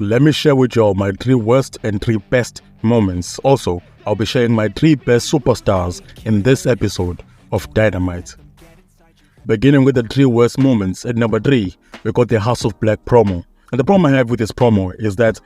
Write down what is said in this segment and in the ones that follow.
Let me share with y'all my 3 worst and 3 best moments. Also, I'll be sharing my 3 best superstars in this episode of Dynamite. Beginning with the 3 worst moments, at number 3, we got the House of Black promo. And the problem I have with this promo is that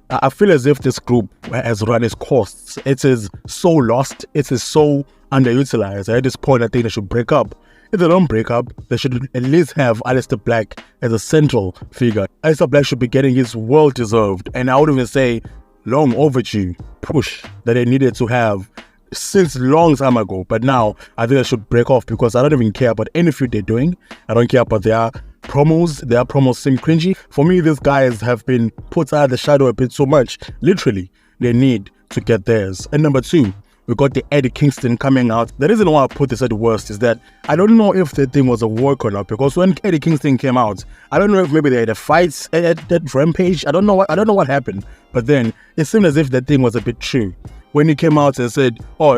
I feel as if this group has run its course. It is so lost, it is so underutilized. At this point, I think they should break up. If they don't break up, they should at least have Aleister Black as a central figure. Aleister Black should be getting his well-deserved, and I would even say long overdue push that they needed to have since long time ago. But now, I think they should break off because I don't even care about any feud they're doing. I don't care about their promos. Their promos seem cringy. For me, these guys have been put out of the shadow a bit so much. Literally, they need to get theirs. And number 2, we got the Eddie Kingston coming out. The reason why I put this at the worst is that I don't know if the thing was a work or not, because when Eddie Kingston came out, I don't know if maybe they had a fight at that Rampage. I don't know what happened. But then it seemed as if that thing was a bit true. When he came out and said, "Oh,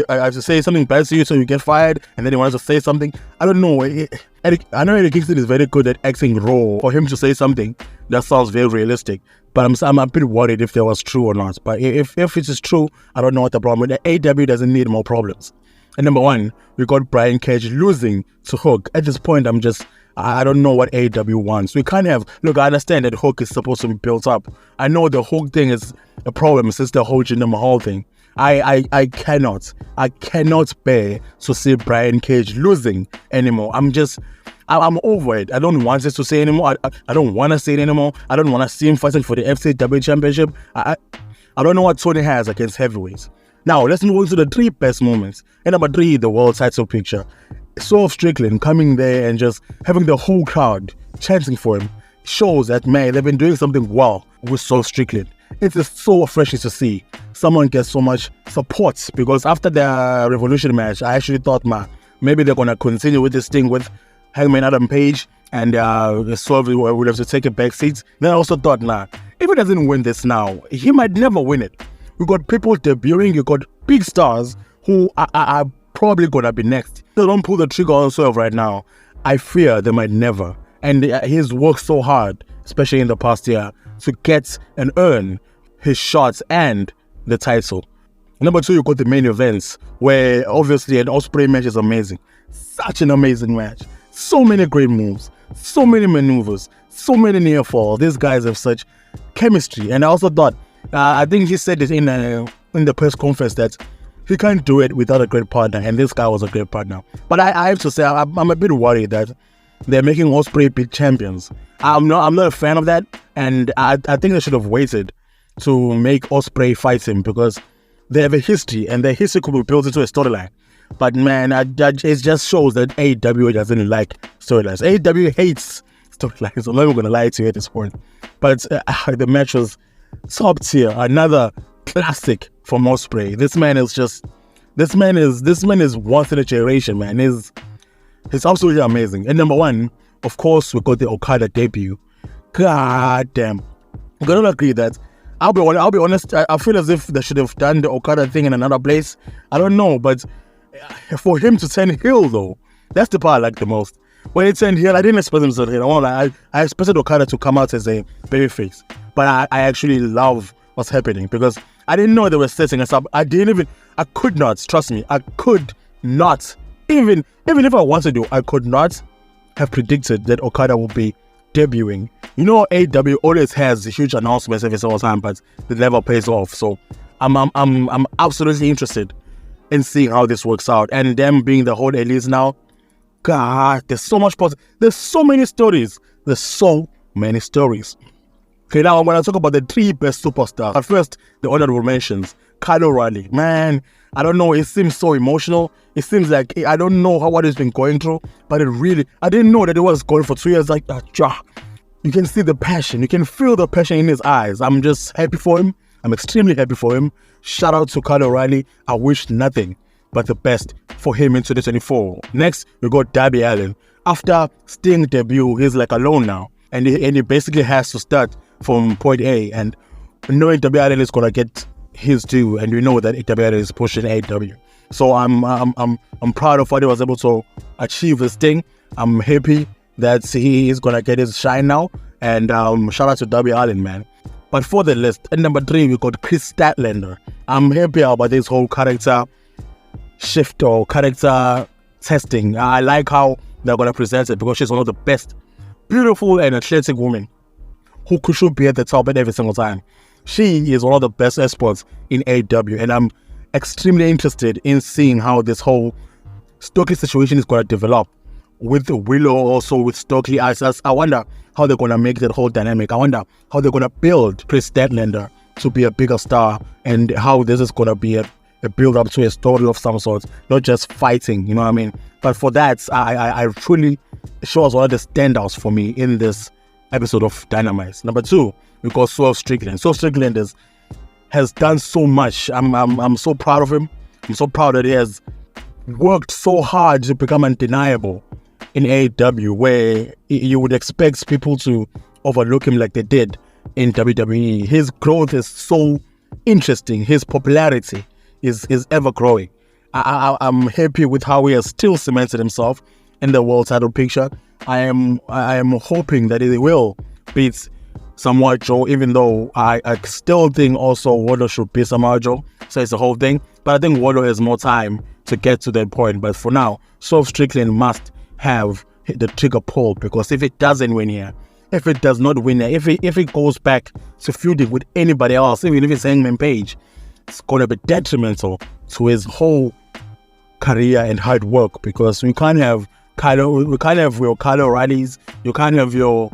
I have to say something bad to you so you get fired," and then he wanted to say something. I don't know. I know Eddie Kingston is very good at acting raw. For him to say something, that sounds very realistic. But I'm a bit worried if that was true or not. But if it is true, I don't know what the problem is. AEW doesn't need more problems. And number 1, we got Brian Cage losing to Hook. At this point, I don't know what AEW wants. We can't have... Look, I understand that Hook is supposed to be built up. I know the Hook thing is a problem since the whole Jinder Mahal thing. I cannot bear to see Brian Cage losing anymore. I'm over it. I don't want this to say anymore. I don't want to say it anymore. I don't want to see him fighting for the FCW Championship. I don't know what Tony has against heavyweights. Now, let's move on to the 3 best moments. And number 3, the world title picture. Swerve Strickland coming there and just having the whole crowd chanting for him shows that, man, they've been doing something well with Swerve Strickland. It is so refreshing to see someone get so much support, because after the Revolution match, I actually thought, maybe they're going to continue with this thing with Hangman Adam Page and Swerve would have to take a back seat. Then I also thought, if he doesn't win this now, he might never win it. We got people debuting, you got big stars who are probably going to be next. They don't pull the trigger on Swerve right now, I fear they might never. And he's worked so hard, especially in the past year, to get and earn his shots and the title. Number 2, you got the main events, where obviously an Ospreay match is amazing. Such an amazing match. So many great moves, so many maneuvers, so many near falls. These guys have such chemistry. And I also thought, I think he said it in the press conference that he can't do it without a great partner, and this guy was a great partner. But I have to say, I'm a bit worried that they're making Ospreay big champions. I'm not a fan of that, and I think they should have waited to make Ospreay fight him, because they have a history, and their history could be built into a storyline. But man, it just shows that AEW doesn't like storylines. AEW hates storylines. I'm not even going to lie to you at this point. But the match was top tier. Another classic from Ospreay. This man is once in a generation, man. He's absolutely amazing. And number 1, of course, we got the Okada debut. God damn. I'm gonna agree that I'll be honest, I feel as if they should have done the Okada thing in another place. I don't know, but for him to turn heel though, that's the part I like the most. When he turned heel, I didn't expect him to turn heel. I expected Okada to come out as a babyface. But I actually love what's happening, because I didn't know they were setting us up. I could not, trust me, I could not, even if I wanted to, I could not have predicted that Okada would be debuting. You know, AEW always has huge announcements every single time, but it never pays off. So I'm absolutely interested in seeing how this works out, and them being the whole Elite now. God, there's so much there's so many stories. Okay, now I'm going to talk about the 3 best superstars. At first, the honorable mentions. Kyle O'Reilly, man, I don't know, it seems so emotional. It seems like, I don't know what he's been going through, but I didn't know that it was going for 2 years like that. You can see the passion, you can feel the passion in his eyes. I'm just happy for him. I'm extremely happy for him. Shout out to Kyle O'Reilly. I wish nothing but the best for him in 2024. Next, we got Darby Allin. After Sting debut, he's like alone now. And he basically has to start from point A. And knowing Darby Allin is going to get his due, and we know that Darby Allin is pushing AEW. So I'm proud of what he was able to achieve this thing. I'm happy that he is going to get his shine now. And shout out to Darby Allin, man. But for the list, at number 3, we got Chris Statlander. I'm happy about this whole character shift or character testing. I like how they're going to present it because she's one of the best, beautiful and athletic women who should be at the top at every single time. She is one of the best experts in AEW, and I'm extremely interested in seeing how this whole Stokely situation is going to develop with Willow, also with Stokely. I wonder how they're going to make that whole dynamic. I wonder how they're going to build Chris Statlander to be a bigger star, and how this is going to be a build-up to a story of some sort, not just fighting, you know what I mean? But for that, I truly shows one of the standouts for me in this episode of Dynamite. Number 2, we got Swerve Strickland. Swerve Strickland has done so much. I'm so proud of him. I'm so proud that he has worked so hard to become undeniable in AEW, where you would expect people to overlook him like they did in WWE. His growth is so interesting. His popularity is ever growing. I'm happy with how he has still cemented himself in the world title picture. I am hoping that he will beat Samoa Joe, even though I still think also Wardlow should beat Samoa Joe. So it's the whole thing. But I think Wardlow has more time to get to that point. But for now, Swerve Strickland must have the trigger pull, because if it doesn't win here, if it does not win here, if it goes back to feuding with anybody else, even if it's Hangman Page, it's going to be detrimental to his whole career and hard work, because we can't have your Kyle O'Reillys, you can't have your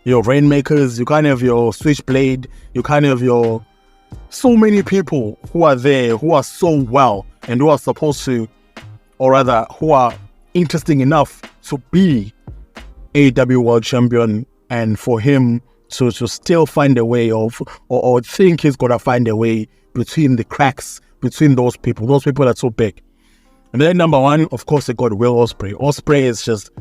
Rainmakers, you can't have your Switchblade, you can't have your so many people who are there, who are so well, and who are supposed to, or rather, who are interesting enough to be AEW World Champion, and for him to still find a way of, or think he's going to find a way between the cracks, between those people that are so big. And then number 1, of course, they got Will Ospreay. Ospreay is just,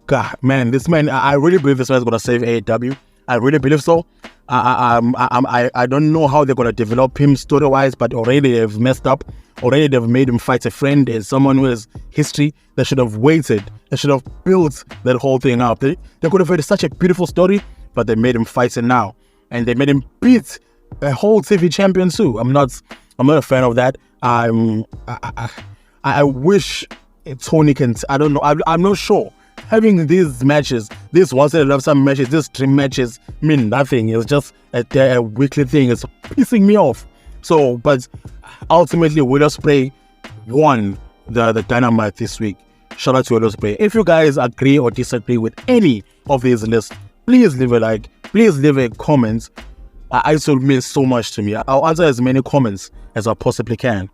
God, man, this man, I really believe this man is going to save AEW. I really believe so. I don't know how they're going to develop him story-wise, but already they've messed up. Already they've made him fight a friend and someone who has history. That should have waited. They should have built that whole thing up. They could have had such a beautiful story, but they made him fight it now. And they made him beat a whole TV champion too. I'm not a fan of that. I wish Tony can, I don't know, I'm not sure. Having these matches, these once in a lifetime matches, these dream matches mean nothing. It's just a weekly thing. It's pissing me off. So, but ultimately, Will Ospreay won the Dynamite this week. Shout out to Will Ospreay. If you guys agree or disagree with any of these lists, please leave a like. Please leave a comment. It will mean so much to me. I'll answer as many comments as I possibly can.